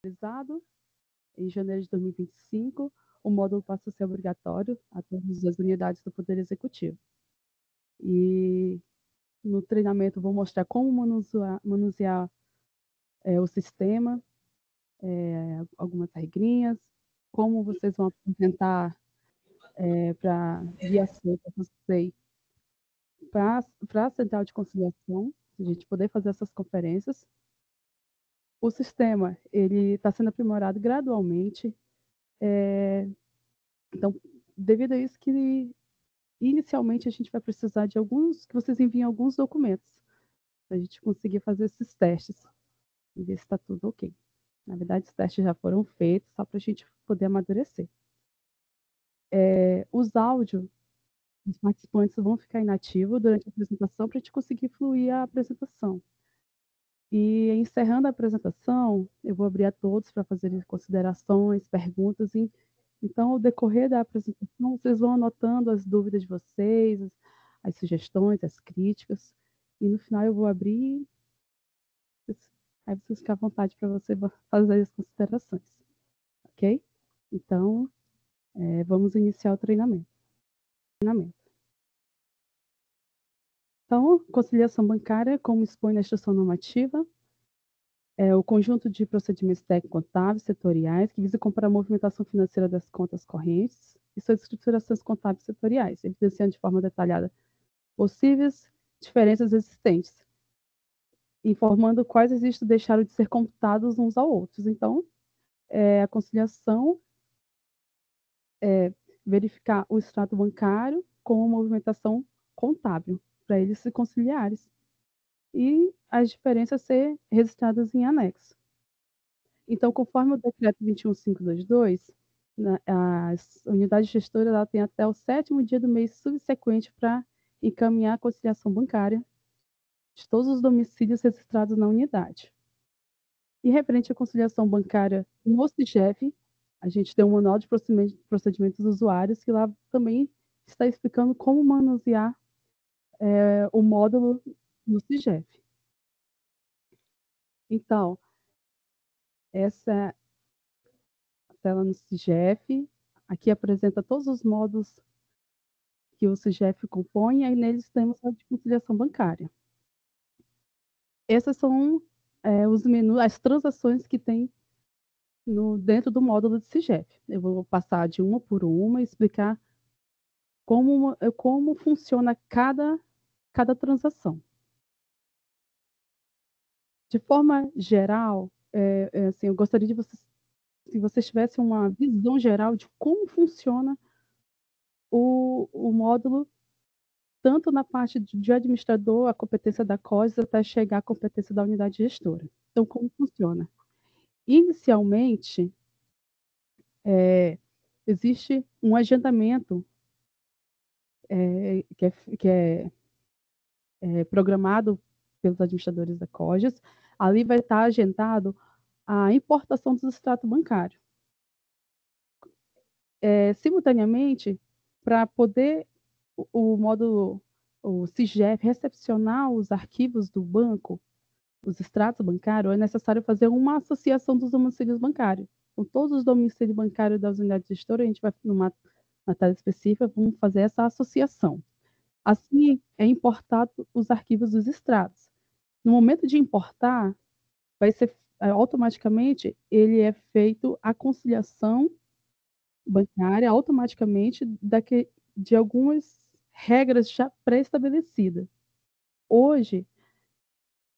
Atualizado. Em janeiro de 2025, o módulo passa a ser obrigatório a todas as unidades do Poder Executivo. E no treinamento vou mostrar como manusear o sistema, algumas regrinhas, como vocês vão apresentar para via SEI para a central de conciliação, a gente poder fazer essas conferências. O sistema ele está sendo aprimorado gradualmente, então, devido a isso que inicialmente a gente vai precisar de que vocês enviem alguns documentos para a gente conseguir fazer esses testes e ver se está tudo ok. Na verdade, os testes já foram feitos só para a gente poder amadurecer. Os áudios dos participantes vão ficar inativos durante a apresentação para a gente conseguir fluir a apresentação. E encerrando a apresentação, eu vou abrir a todos para fazerem considerações, perguntas. Então, ao decorrer da apresentação, vocês vão anotando as dúvidas de vocês, as sugestões, as críticas. E no final eu vou abrir, aí vocês ficam à vontade para você fazer as considerações. Ok? Então, vamos iniciar o treinamento. Então, conciliação bancária, como expõe na instrução normativa, é o conjunto de procedimentos técnico-contábeis setoriais que visa comparar a movimentação financeira das contas correntes e suas escriturações contábeis setoriais, evidenciando de forma detalhada possíveis diferenças existentes, informando quais existem deixaram de ser computados uns aos outros. Então, a conciliação é verificar o extrato bancário com a movimentação contábil, para eles se conciliarem, e as diferenças ser registradas em anexo. Então, conforme o decreto 21522, as unidades gestoras ela tem até o 7º dia do mês subsequente para encaminhar a conciliação bancária de todos os domicílios registrados na unidade. E referente à conciliação bancária no CIGEF, a gente tem um manual de procedimentos dos usuários que lá também está explicando como manusear o módulo no CIGEF. Então, essa é a tela no CIGEF. Aqui apresenta todos os módulos que o CIGEF compõe, e aí neles temos a de conciliação bancária. Essas são os menus, as transações que tem dentro do módulo de CIGEF. Eu vou passar de uma por uma e explicar como funciona cada transação. De forma geral, assim, eu gostaria de vocês, se vocês tivessem uma visão geral de como funciona o módulo, tanto na parte de administrador, a competência da COS, até chegar à competência da unidade gestora. Então, como funciona? Inicialmente, existe um agendamento que é programado pelos administradores da COGES. Ali vai estar agendado a importação dos extratos bancários. Simultaneamente, para poder o módulo, o CIGEF, recepcionar os arquivos do banco, os extratos bancários, é necessário fazer uma associação dos domicílios bancários. Com todos os domicílios bancários das unidades gestoras, a gente vai, numa matéria específica, vamos fazer essa associação. Assim, é importado os arquivos dos extratos. No momento de importar, vai ser automaticamente, ele é feito a conciliação bancária automaticamente de algumas regras já pré-estabelecidas. Hoje,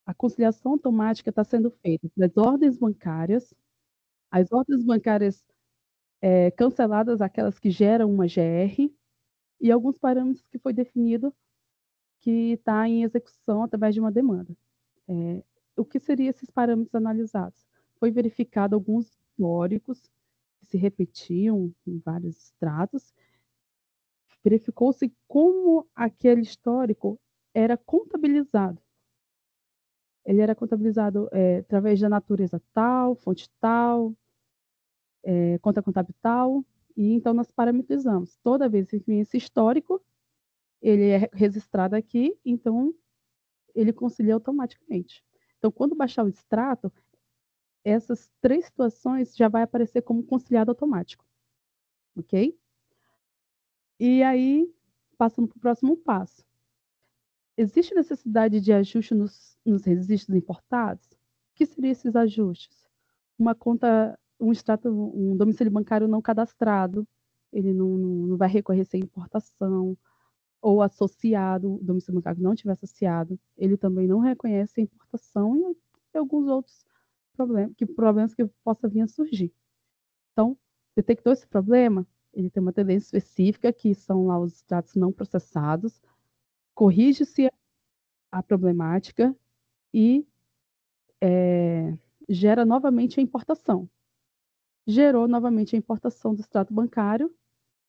a conciliação automática está sendo feita das ordens bancárias, as ordens bancárias canceladas, aquelas que geram uma GR, e alguns parâmetros que foi definido que está em execução através de uma demanda. O que seriam esses parâmetros analisados? Foi verificado alguns históricos que se repetiam em vários extratos, verificou-se como aquele histórico era contabilizado. Ele era contabilizado através da natureza tal, fonte tal, conta contábil tal, e então nós parametrizamos. Toda vez que vem esse histórico, ele é registrado aqui, então ele concilia automaticamente. Então, quando baixar o extrato, essas 3 situações já vai aparecer como conciliado automático, ok? E aí, passando para o próximo passo. Existe necessidade de ajuste nos registros importados? O que seriam esses ajustes? Uma conta, um domicílio bancário não cadastrado, ele não vai reconhecer importação, ou associado, o domicílio bancário não estiver associado, ele também não reconhece a importação e alguns outros problemas que possa vir a surgir. Então, detectou esse problema, ele tem uma tendência específica, que são lá os extratos não processados, corrige-se a problemática e gera novamente a importação. Gerou novamente a importação do extrato bancário,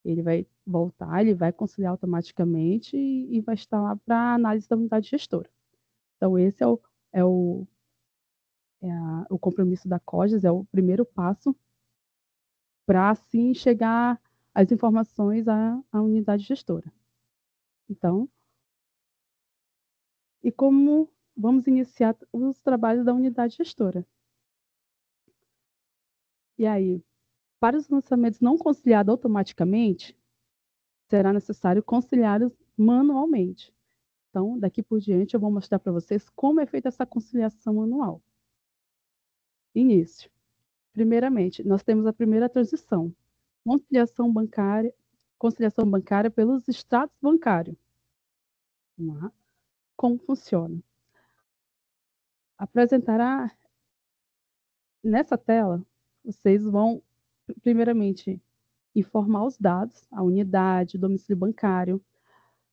ele vai voltar, ele vai conciliar automaticamente e vai estar lá para análise da unidade gestora. Então, esse o compromisso da COGES, é o primeiro passo para, assim, chegar as informações à unidade gestora. Então, e como vamos iniciar os trabalhos da unidade gestora? E aí, para os lançamentos não conciliados automaticamente, será necessário conciliá-los manualmente. Então, daqui por diante, eu vou mostrar para vocês como é feita essa conciliação manual. Início. Primeiramente, nós temos a primeira transição, conciliação bancária pelos extratos bancários. Vamos lá. Como funciona? Apresentará nessa tela, vocês vão, primeiramente, informar os dados, a unidade, o domicílio bancário.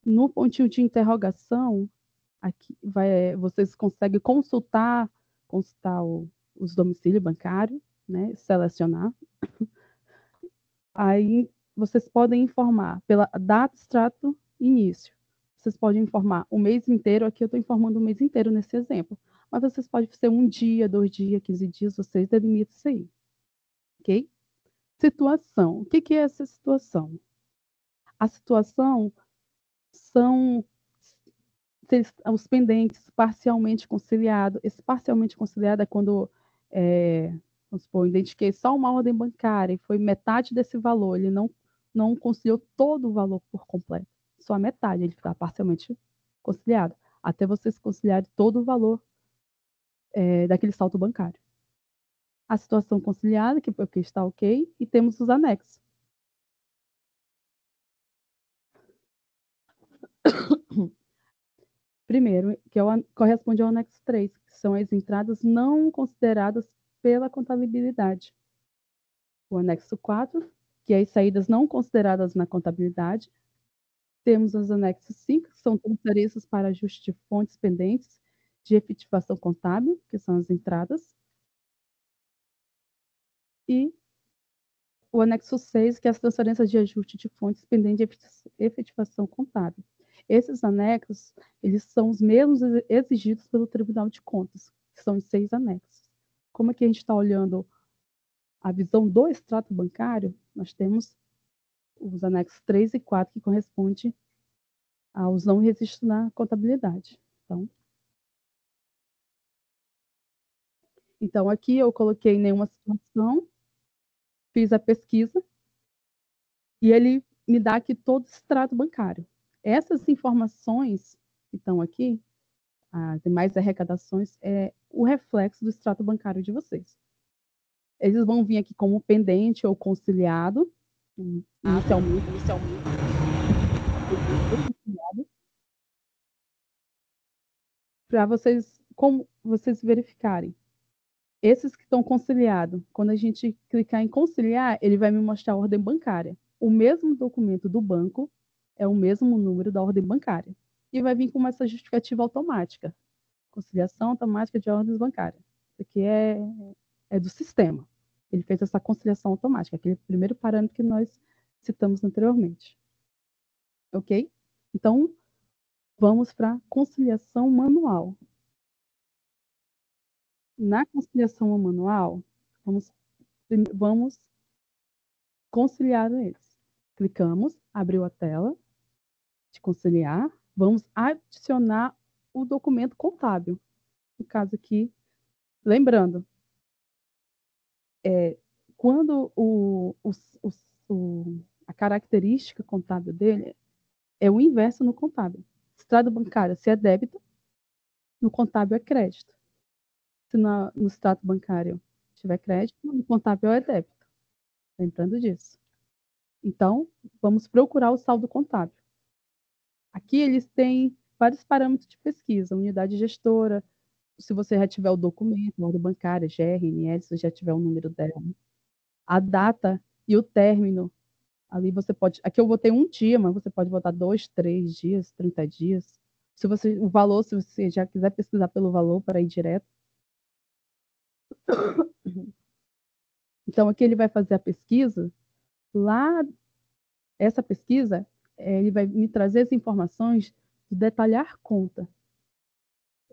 No pontinho de interrogação, aqui vocês conseguem consultar os domicílios bancários, né? Selecionar. Aí vocês podem informar pela data, extrato, início. Vocês podem informar o mês inteiro, aqui eu estou informando o mês inteiro nesse exemplo. Mas vocês podem ser 1 dia, 2 dias, 15 dias, vocês delimitam isso aí. Ok? Situação. O que é essa situação? A situação são os pendentes parcialmente conciliados. Esse parcialmente conciliado é quando, vamos supor, eu identifiquei só uma ordem bancária e foi metade desse valor, ele não conciliou todo o valor por completo, só a metade, ele fica parcialmente conciliado, até vocês conciliarem todo o valor daquele saldo bancário. A situação conciliada, que porque está ok, e temos os anexos. Primeiro, que corresponde ao anexo 3, que são as entradas não consideradas pela contabilidade. O anexo 4, que é as saídas não consideradas na contabilidade. Temos os anexos 5, que são transferências para ajuste de fontes pendentes de efetivação contábil, que são as entradas. E o anexo 6, que é as transferências de ajuste de fontes pendentes de efetivação contábil. Esses anexos, eles são os mesmos exigidos pelo Tribunal de Contas, que são os 6 anexos. Como aqui a gente está olhando a visão do extrato bancário, nós temos os anexos 3 e 4, que correspondem aos não registros na contabilidade. Então, aqui eu coloquei nenhuma situação, fiz a pesquisa, e ele me dá aqui todo o extrato bancário. Essas informações que estão aqui, as demais arrecadações, é o reflexo do extrato bancário de vocês. Eles vão vir aqui como pendente ou conciliado, inicialmente, para vocês, como vocês verificarem. Esses que estão conciliados, quando a gente clicar em conciliar, ele vai me mostrar a ordem bancária. O mesmo documento do banco é o mesmo número da ordem bancária. E vai vir com essa justificativa automática. Conciliação automática de ordens bancárias. Isso aqui é do sistema. Ele fez essa conciliação automática, aquele primeiro parâmetro que nós citamos anteriormente. Ok? Então, vamos para a conciliação manual. Na conciliação manual, vamos conciliar eles. Clicamos, abriu a tela de conciliar, vamos adicionar o documento contábil. No caso aqui, lembrando, quando a característica contábil dele é o inverso no contábil. Extrato bancário, se é débito, no contábil é crédito. Se no extrato bancário tiver crédito, no contábil é débito. Lembrando disso. Então, vamos procurar o saldo contábil. Aqui eles têm vários parâmetros de pesquisa, unidade gestora, se você já tiver o documento, ordem bancária, GRNL, se você já tiver o número dela, a data e o término. Ali você pode. Aqui eu botei um dia, mas você pode botar 2, 3 dias, 30 dias. O valor, se você já quiser pesquisar pelo valor para ir direto. Então, aqui ele vai fazer a pesquisa. Lá, essa pesquisa, ele vai me trazer as informações do detalhar conta.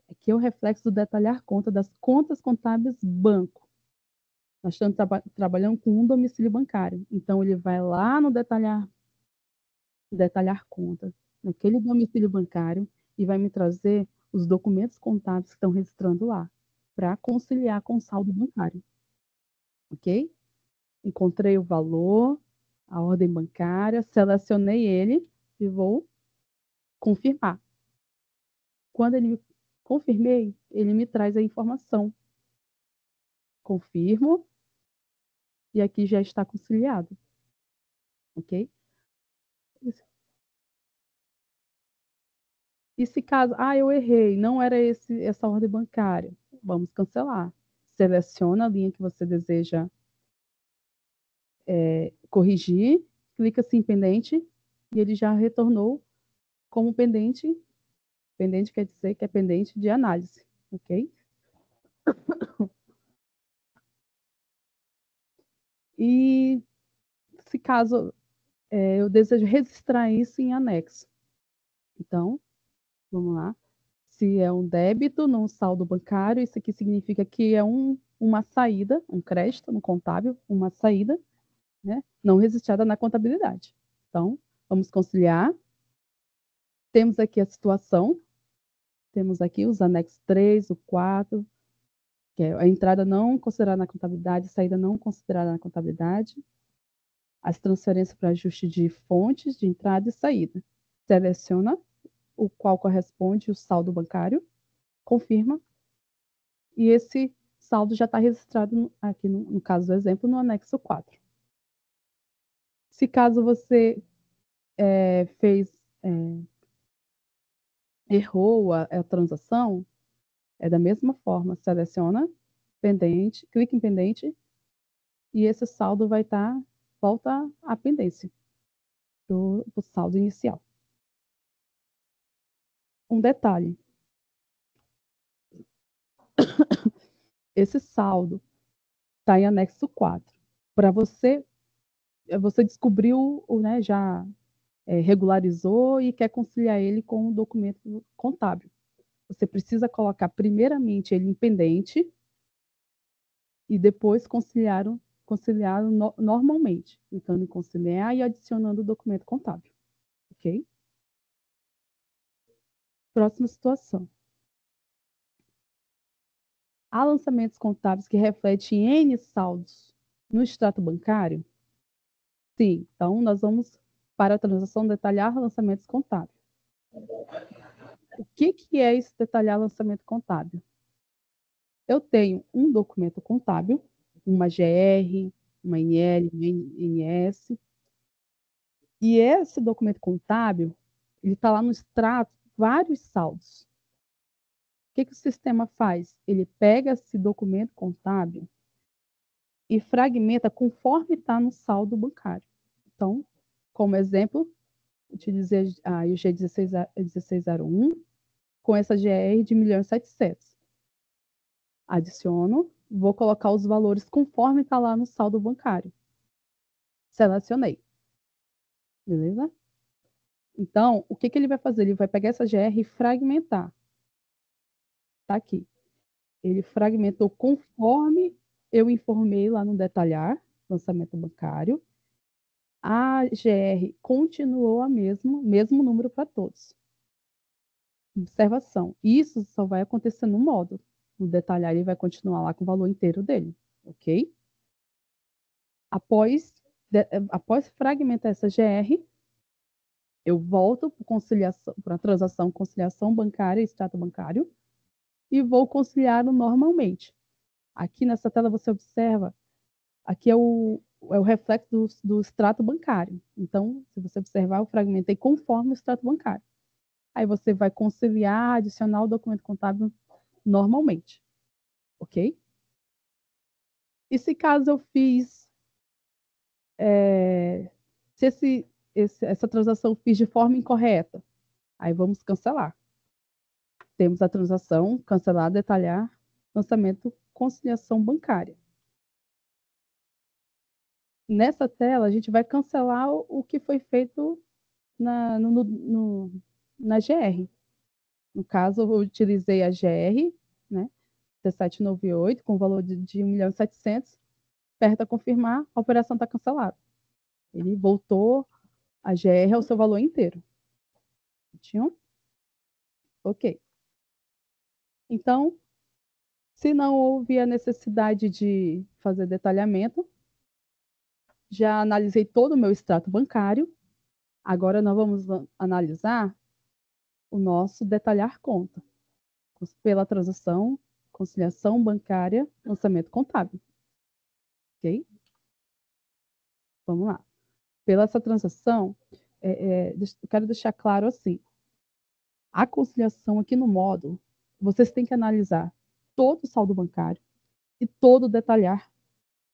Aqui é o reflexo do detalhar conta das contas contábeis banco. Nós estamos trabalhando com um domicílio bancário. Então, ele vai lá no detalhar conta, naquele domicílio bancário, e vai me trazer os documentos contábeis que estão registrando lá, para conciliar com o saldo bancário. Ok? Encontrei o valor, a ordem bancária, selecionei ele e vou confirmar. Quando ele confirmei, ele me traz a informação. Confirmo e aqui já está conciliado. Ok? E se caso, eu errei, não era essa ordem bancária, vamos cancelar. Seleciona a linha que você deseja corrigir, clica assim pendente e ele já retornou como pendente. Pendente quer dizer que é pendente de análise, ok? E se caso eu desejo registrar isso em anexo. Então, vamos lá. Se é um débito no saldo bancário, isso aqui significa que é uma saída, um crédito no contábil, uma saída, né, não registrada na contabilidade. Então, vamos conciliar. Temos aqui a situação, temos aqui os anexos 3, o 4, que é a entrada não considerada na contabilidade, saída não considerada na contabilidade, as transferências para ajuste de fontes de entrada e saída. Seleciona o qual corresponde o saldo bancário, confirma, e esse saldo já está registrado aqui, no caso do exemplo, no anexo 4. Se caso você errou a transação, é da mesma forma, seleciona pendente, clica em pendente, e esse saldo vai estar, volta à pendência, do saldo inicial. Um detalhe, esse saldo está em anexo 4. Para você descobriu, né, já regularizou e quer conciliar ele com o documento contábil. Você precisa colocar primeiramente ele em pendente e depois conciliar normalmente, clicando em conciliar e adicionando o documento contábil. Ok? Próxima situação. Há lançamentos contábeis que refletem N saldos no extrato bancário? Sim. Então, nós vamos para a transação detalhar lançamentos contábeis. O que é esse detalhar lançamento contábil? Eu tenho um documento contábil, uma GR, uma NL, uma NS, e esse documento contábil, ele está lá no extrato, vários saldos. O que o sistema faz? Ele pega esse documento contábil e fragmenta conforme está no saldo bancário. Então, como exemplo, utilizei a UG 1601 com essa GR de 1.700.000. Adiciono, vou colocar os valores conforme está lá no saldo bancário. Selecionei. Beleza? Então, o que ele vai fazer? Ele vai pegar essa GR e fragmentar. Tá aqui. Ele fragmentou conforme eu informei lá no detalhar, lançamento bancário. A GR continuou a mesmo número para todos. Observação. Isso só vai acontecer no módulo. No detalhar, ele vai continuar lá com o valor inteiro dele. Ok? Após fragmentar essa GR, eu volto para a transação conciliação bancária e extrato bancário e vou conciliar normalmente. Aqui nessa tela você observa, aqui é o reflexo do extrato bancário. Então, se você observar, eu fragmentei conforme o extrato bancário. Aí você vai conciliar, adicionar o documento contábil normalmente, ok? E se caso eu fiz, se essa transação eu fiz de forma incorreta, aí vamos cancelar. Temos a transação, cancelar, detalhar, lançamento, conciliação bancária. Nessa tela, a gente vai cancelar o que foi feito na GR. No caso, eu utilizei a GR, né, 1798, com valor de 1.700.000, aperta confirmar, a operação está cancelada. Ele voltou a GR ao seu valor inteiro. 21? Ok. Então, se não houve a necessidade de fazer detalhamento, já analisei todo o meu extrato bancário. Agora nós vamos analisar o nosso detalhar conta pela transação, conciliação bancária, lançamento contábil. Ok? Vamos lá. Pela essa transação, eu quero deixar claro assim, a conciliação aqui no módulo, vocês têm que analisar todo o saldo bancário e todo o detalhar,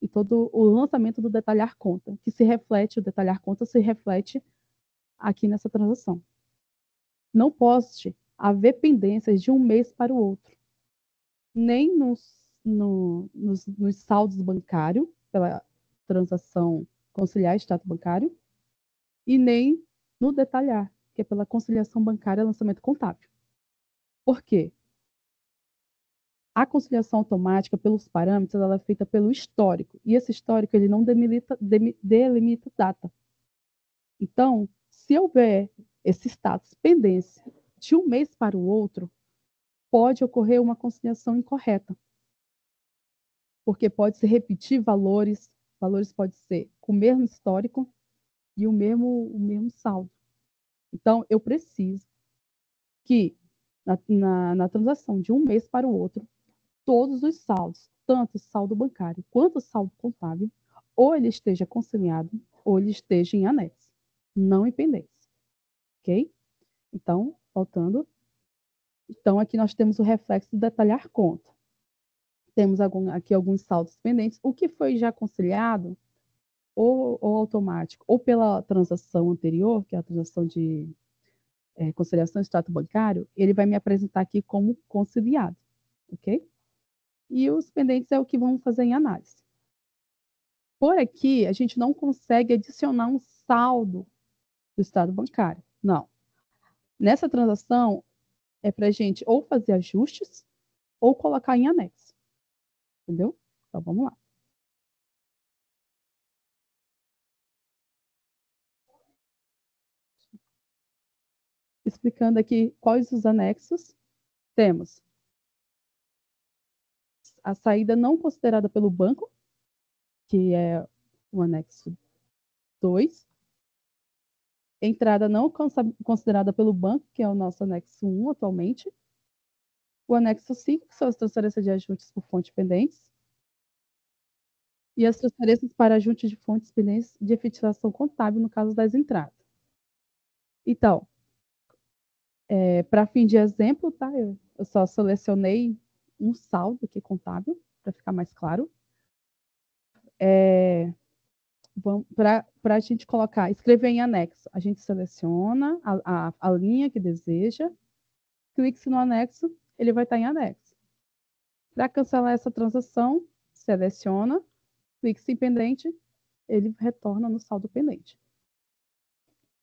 e todo o lançamento do detalhar conta, que se reflete, o detalhar conta se reflete aqui nessa transação. Não pode haver pendências de um mês para o outro, nem nos saldos bancários, pela transação conciliar extrato bancário, e nem no detalhar, que é pela conciliação bancária e lançamento contábil. Por quê? A conciliação automática, pelos parâmetros, ela é feita pelo histórico, e esse histórico ele não delimita data. Então, se houver esse status pendência de um mês para o outro, pode ocorrer uma conciliação incorreta, porque pode se repetir valores pode ser com o mesmo histórico e o mesmo saldo. Então, eu preciso que na transação de um mês para o outro, todos os saldos, tanto o saldo bancário quanto o saldo contábil, ou ele esteja conciliado, ou ele esteja em anexo, não em pendência. Ok? Então, voltando. Então, aqui nós temos o reflexo do detalhar conta. Temos aqui alguns saldos pendentes. O que foi já conciliado, ou automático, ou pela transação anterior, que é a transação de conciliação extrato bancário, ele vai me apresentar aqui como conciliado, ok? E os pendentes é o que vamos fazer em análise. Por aqui, a gente não consegue adicionar um saldo do extrato bancário, não. Nessa transação, é para a gente ou fazer ajustes ou colocar em anexo, entendeu? Então, vamos lá. Explicando aqui quais os anexos. Temos a saída não considerada pelo banco, que é o anexo 2. Entrada não considerada pelo banco, que é o nosso anexo 1 atualmente. O anexo 5, que são as transferências de ajustes por fontes pendentes. E as transferências para ajuste de fontes pendentes de efetivação contábil, no caso das entradas. Então, para fim de exemplo, tá? Eu só selecionei um saldo aqui contábil, para ficar mais claro. Para a gente colocar, escrever em anexo, a gente seleciona a linha que deseja, clique-se no anexo, ele vai estar em anexo. Para cancelar essa transação, seleciona, clique-se em pendente, ele retorna no saldo pendente.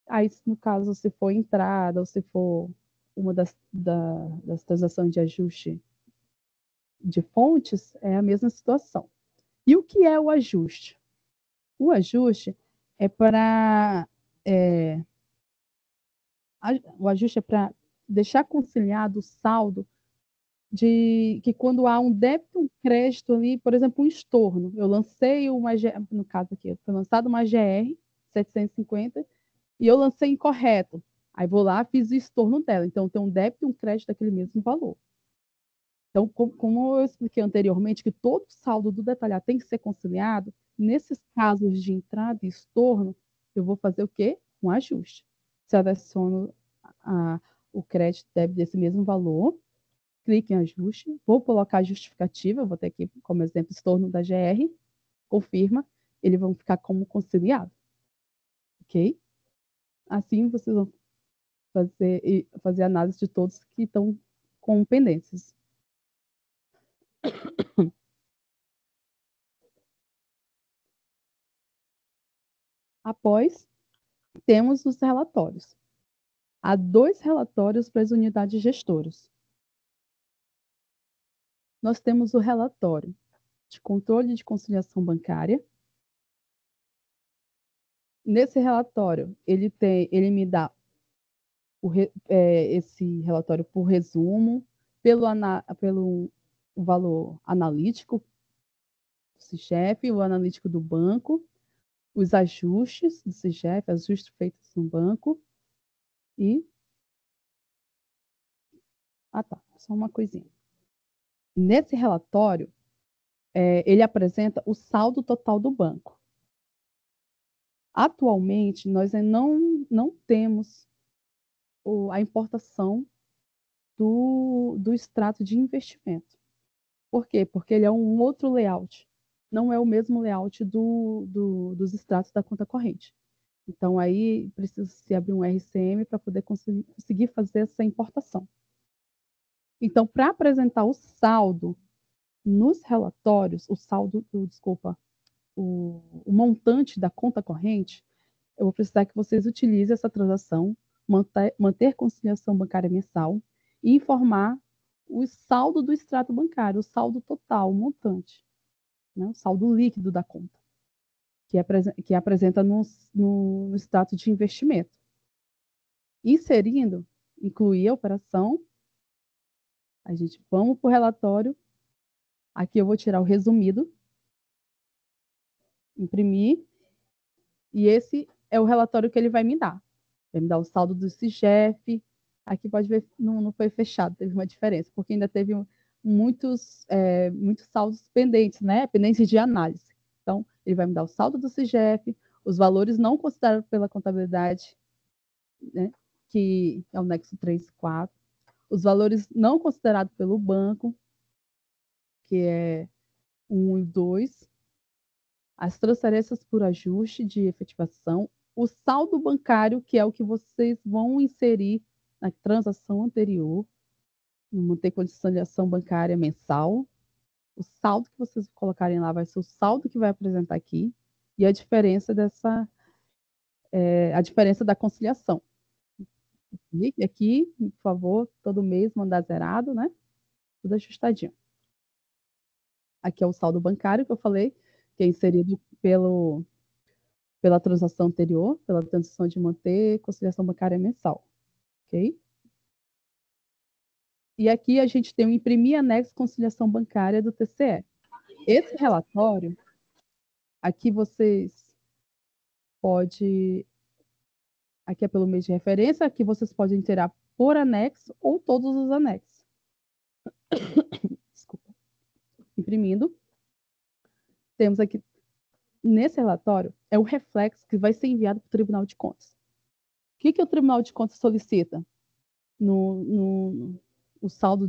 Aí, no caso, se for entrada ou se for uma das transações de ajuste de fontes, é a mesma situação. E o que é o ajuste? O ajuste é para o ajuste é para deixar conciliado o saldo de que quando há um débito, um crédito ali, por exemplo, um estorno, eu lancei no caso aqui, foi lançado uma GR 750 e eu lancei incorreto. Aí vou lá, fiz o estorno dela. Então, tem um débito e um crédito daquele mesmo valor. Então, como eu expliquei anteriormente, que todo saldo do detalhado tem que ser conciliado, nesses casos de entrada e estorno, eu vou fazer o quê? Um ajuste. Seleciono o crédito débito desse mesmo valor, clique em ajuste, vou colocar a justificativa, vou ter aqui como exemplo estorno da GR, confirma, eles vão ficar como conciliado. Ok? Assim vocês vão fazer análise de todos que estão com pendências. Após, temos os relatórios. Há 2 relatórios para as unidades gestoras. Nós temos o relatório de controle de conciliação bancária. Nesse relatório, ele me dá esse relatório por resumo, pelo valor analítico do CIGEF, o analítico do banco, os ajustes do CIGEF, ajustes feitos no banco e... Ah, tá, só uma coisinha. Nesse relatório, ele apresenta o saldo total do banco. Atualmente, nós não temos a importação do extrato de investimento. Por quê? Porque ele é um outro layout. Não é o mesmo layout dos extratos da conta corrente. Então, aí precisa se abrir um RCM para poder conseguir fazer essa importação. Então, para apresentar o saldo nos relatórios, o montante da conta corrente, eu vou precisar que vocês utilizem essa transação, manter conciliação bancária mensal e informar o saldo do extrato bancário, o saldo total, o montante, né? O saldo líquido da conta, que apresenta no extrato de investimento. Inserindo, incluir a operação, vamos para o relatório. Aqui eu vou tirar o resumido, imprimir, e esse é o relatório que ele vai me dar. Vai me dar o saldo do CIGEF. Aqui pode ver, não foi fechado, teve uma diferença, porque ainda teve muitos saldos pendentes, né? Pendentes de análise. Então, ele vai me dar o saldo do CIGEF, os valores não considerados pela contabilidade, né? Que é o nexo 3 e 4, os valores não considerados pelo banco, que é 1 e 2, as transferências por ajuste de efetivação, o saldo bancário, que é o que vocês vão inserir na transação anterior, manter conciliação bancária mensal. O saldo que vocês colocarem lá vai ser o saldo que vai apresentar aqui, e a diferença a diferença da conciliação. E aqui, por favor, todo mês mandar zerado, né? Tudo ajustadinho. Aqui é o saldo bancário que eu falei, que é inserido pela transação anterior, pela transação de manter conciliação bancária mensal. Ok? E aqui a gente tem o imprimir anexo conciliação bancária do TCE. Esse relatório, aqui vocês podem, aqui é pelo mês de referência, aqui vocês podem tirar por anexo ou todos os anexos. Desculpa. Imprimindo. Temos aqui, nesse relatório, é o reflexo que vai ser enviado para o Tribunal de Contas. O que o Tribunal de Contas solicita no saldo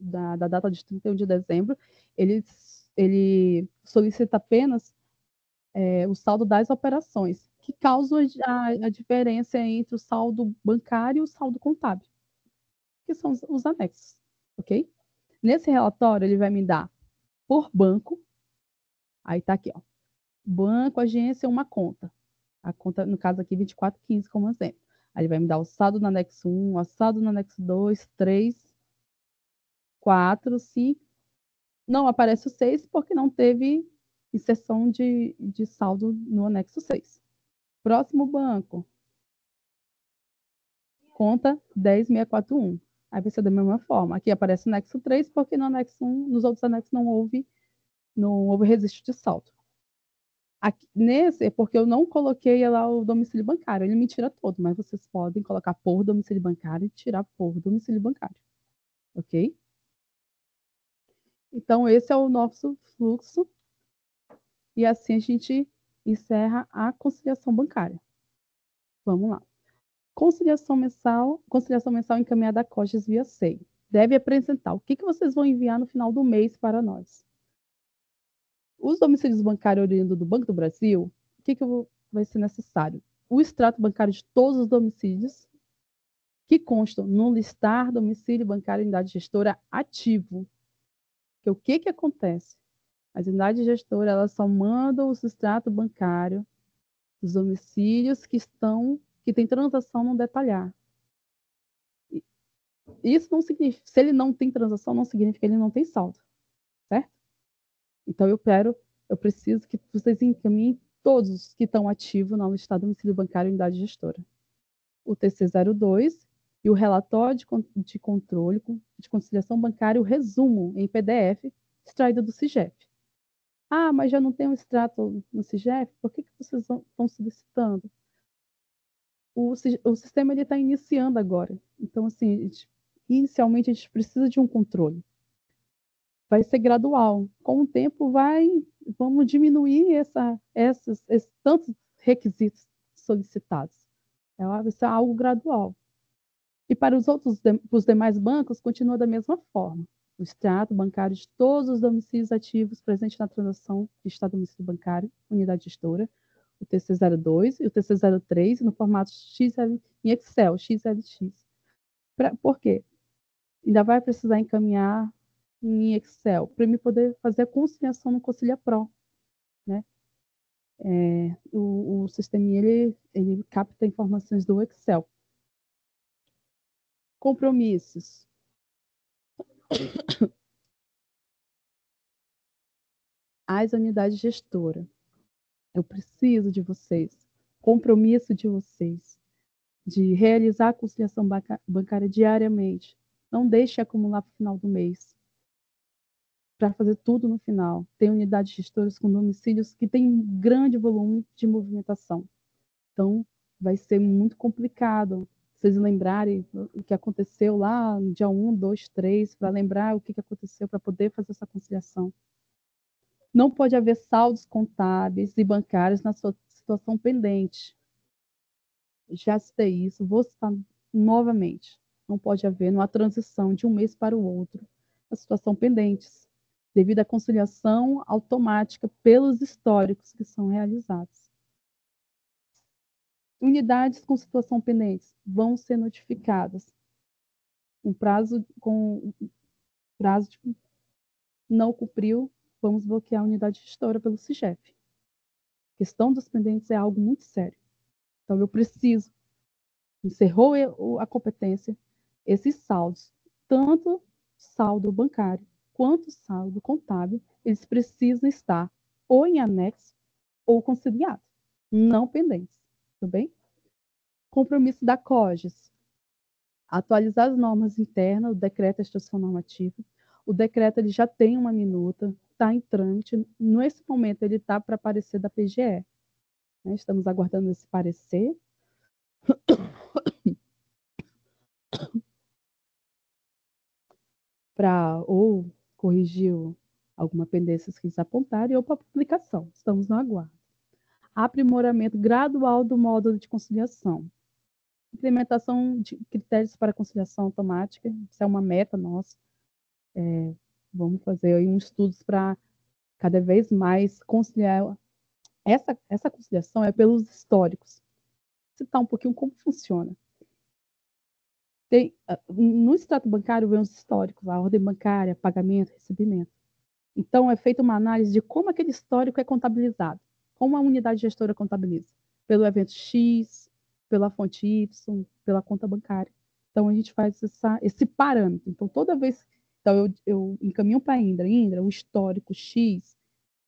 da data de 31 de dezembro? Ele solicita apenas o saldo das operações, que causam a diferença entre o saldo bancário e o saldo contábil, que são os anexos, ok? Nesse relatório, ele vai me dar por banco, aí tá aqui, ó, banco, agência, uma conta. A conta, no caso aqui, 2415 como exemplo. Aí ele vai me dar o saldo no anexo 1, o saldo no anexo 2, 3, 4, 5. Não aparece o 6 porque não teve inserção de saldo no anexo 6. Próximo banco. Conta 10641. Aí vai ser da mesma forma. Aqui aparece anexo 3, porque no anexo 1, nos outros anexos não houve registro de saldo. Aqui, nesse é porque eu não coloquei lá o domicílio bancário. Ele me tira todo, mas vocês podem colocar por domicílio bancário e tirar por domicílio bancário. Ok? Então, esse é o nosso fluxo. E assim a gente encerra a conciliação bancária. Vamos lá. Conciliação mensal encaminhada a COGES via SEI. Deve apresentar o que vocês vão enviar no final do mês para nós. Os domicílios bancários oriundos do Banco do Brasil, o que vai ser necessário? O extrato bancário de todos os domicílios que constam no listar domicílio bancário unidade gestora ativo. Que o que acontece? As unidades gestoras, elas só mandam o extrato bancário dos domicílios que têm transação no detalhar. Isso não significa, se ele não tem transação, não significa que ele não tem saldo, certo? Então eu preciso que vocês encaminhem todos os que estão ativos na lista do domicílio bancário e unidade gestora. O TC02 e o relatório de controle de conciliação bancária, o resumo em PDF extraído do CIGEP. Ah, mas já não tem um extrato no CIGEP? Por que vocês estão solicitando? O sistema está iniciando agora. Então, assim, inicialmente a gente precisa de um controle. Vai ser gradual. Com o tempo, vamos diminuir esses tantos requisitos solicitados. Vai ser algo gradual. E para os demais bancos, continua da mesma forma. O extrato bancário de todos os domicílios ativos presentes na transação de estado domicílio bancário, unidade gestora, o TC02 e o TC03 no formato XL, em Excel, XLX. Por quê? Ainda vai precisar encaminhar em Excel para me poder fazer a conciliação no Concilia Pro, né? O sistema ele capta informações do Excel. Compromissos. As unidades gestoras. Eu preciso de vocês. Compromisso de vocês. De realizar a conciliação bancária diariamente. Não deixe acumular para o final do mês. Para fazer tudo no final. Tem unidades gestoras com domicílios que têm um grande volume de movimentação. Então, vai ser muito complicado vocês lembrarem o que aconteceu lá no dia 1, 2, 3, para lembrar o que aconteceu, para poder fazer essa conciliação. Não pode haver saldos contábeis e bancários na sua situação pendente. Já citei isso, vou citar novamente. Não pode haver uma transição de um mês para o outro a situação pendentes, devido à conciliação automática pelos históricos que são realizados. Unidades com situação pendente vão ser notificadas. Com prazo de não cumpriu, vamos bloquear a unidade gestora pelo CIGEP. A questão dos pendentes é algo muito sério. Então, eu preciso, encerrou a competência, esses saldos, tanto saldo bancário quanto saldo contábil, eles precisam estar ou em anexo ou conciliado, não pendentes. Tudo bem? Compromisso da COGES. Atualizar as normas internas, o decreto é instrução normativa. O decreto ele já tem uma minuta, está em trâmite. Nesse momento, ele está para aparecer da PGE. Né? Estamos aguardando esse parecer. Para ou corrigir alguma pendência que eles apontarem ou para publicação. Estamos no aguardo. Aprimoramento gradual do módulo de conciliação. Implementação de critérios para conciliação automática. Isso é uma meta nossa. Vamos fazer aí uns estudos para cada vez mais conciliar. Essa conciliação é pelos históricos. Vou citar um pouquinho como funciona. No extrato bancário vem os históricos, a ordem bancária, pagamento, recebimento. Então, é feita uma análise de como aquele histórico é contabilizado, como a unidade gestora contabiliza, pelo evento X, pela fonte Y, pela conta bancária. Então, a gente faz esse parâmetro. Então, toda vez então, eu encaminho para a Indra, o histórico X,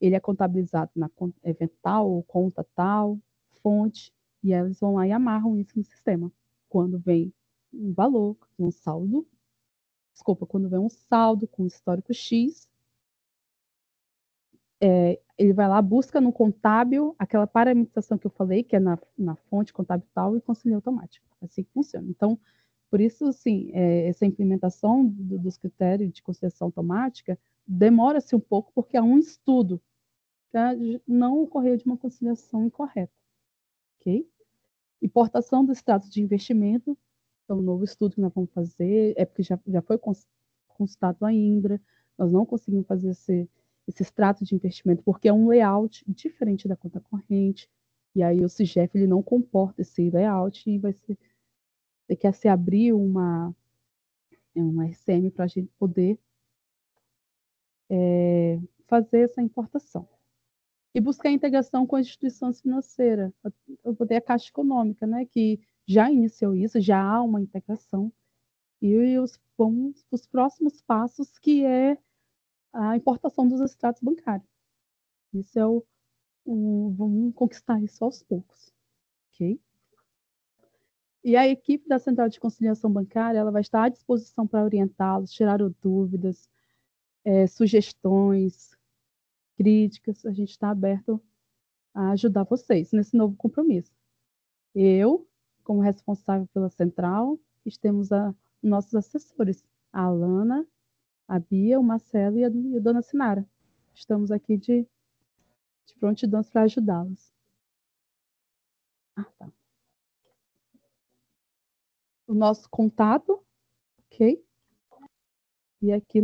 ele é contabilizado na evento tal, conta tal, fonte, e eles vão lá e amarram isso no sistema. Quando vem um valor, um saldo, desculpa, quando vem um saldo com histórico X, ele vai lá, busca no contábil aquela parametrização que eu falei, que é na fonte contábil tal, e concilia automático. Assim que funciona. Então, por isso, sim, essa implementação dos critérios de conciliação automática demora-se um pouco, porque há um estudo para não ocorrer de uma conciliação incorreta. Ok? Importação dos extratos de investimento, então, um novo estudo que nós vamos fazer, é porque já foi consultado a Indra, nós não conseguimos fazer esse extrato de investimento, porque é um layout diferente da conta corrente, e aí o CIGEF ele não comporta esse layout, e vai ter que se abrir uma RCM para a gente poder fazer essa importação. E buscar integração com as instituições financeiras, para poder a Caixa Econômica, né, que já iniciou isso, já há uma integração, e os próximos passos, que é a importação dos extratos bancários. Isso é vamos conquistar isso aos poucos, ok? E a equipe da Central de Conciliação Bancária, ela vai estar à disposição para orientá-los, tirar dúvidas, sugestões, críticas. A gente está aberto a ajudar vocês nesse novo compromisso. Eu, como responsável pela Central, temos nossos assessores, a Alana, a Bia, o Marcelo e a Dona Sinara. Estamos aqui de prontidão para ajudá-los. Tá. O nosso contato, ok? E aqui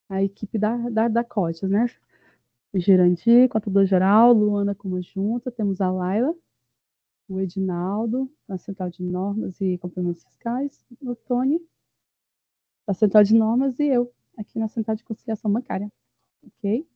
a equipe da COTES, né? O Gerandi, contador geral, Luana como junta, temos a Laila, o Edinaldo, na Central de Normas e Complementos Fiscais, o Tony, da Central de Normas, e eu, aqui na Central de Conciliação Bancária, ok?